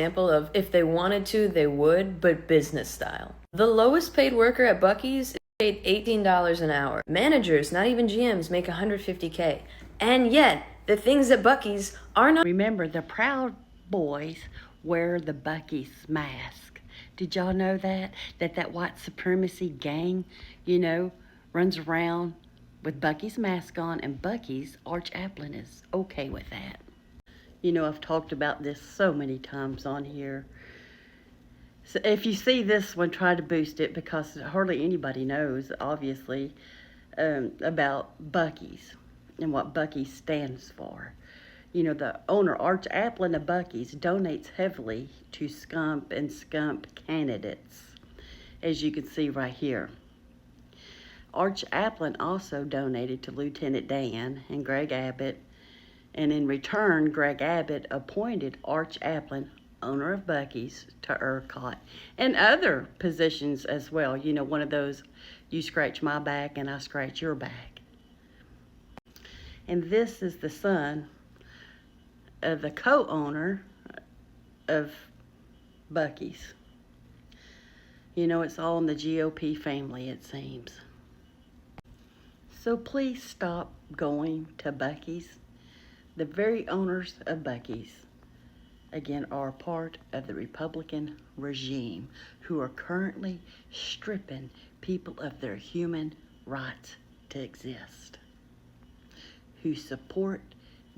Example of if they wanted to, they would, but business style. The lowest paid worker at Buc-ee's is paid $18 an hour. Managers, not even GMs, make $150K. And yet, the things at Buc-ee's are not. Remember, the Proud Boys wear the Buc-ee's mask. Did y'all know that? That white supremacy gang, runs around with Buc-ee's mask on, and Buc-ee's Arch Applin is okay with that. I've talked about this so many times on here. So if you see this one, try to boost it, because hardly anybody knows, obviously, about Buc-ee's and what Buc-ee's stands for. The owner, Arch Applin of Buc-ee's, donates heavily to Scump and Scump candidates, as you can see right here. Arch Applin also donated to Lieutenant Dan and Greg Abbott, and in return, Greg Abbott appointed Arch Applin, owner of Buc-ee's, to ERCOT and other positions as well. One of those, you scratch my back and I scratch your back. And this is the son of the co-owner of Buc-ee's. It's all in the GOP family, it seems. So please stop going to Buc-ee's. The very owners of Buc-ee's, again, are part of the Republican regime who are currently stripping people of their human rights to exist, who support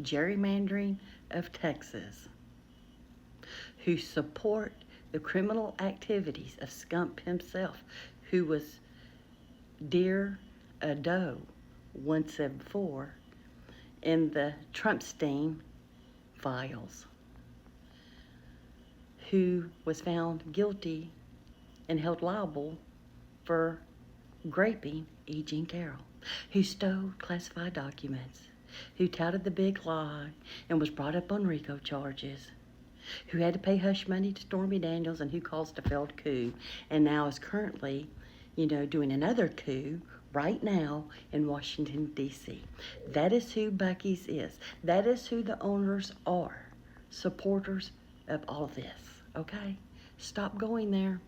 gerrymandering of Texas, who support the criminal activities of Scump himself, who was Dear Doe 174 in the Trumpstein files, who was found guilty and held liable for raping E. Jean Carroll, who stole classified documents, who touted the big lie and was brought up on RICO charges, who had to pay hush money to Stormy Daniels, and who caused a failed coup, and now is currently, doing another coup right now in Washington, D.C. That is who Buc-ee's is. That is who the owners are. Supporters of all of this, okay? Stop going there.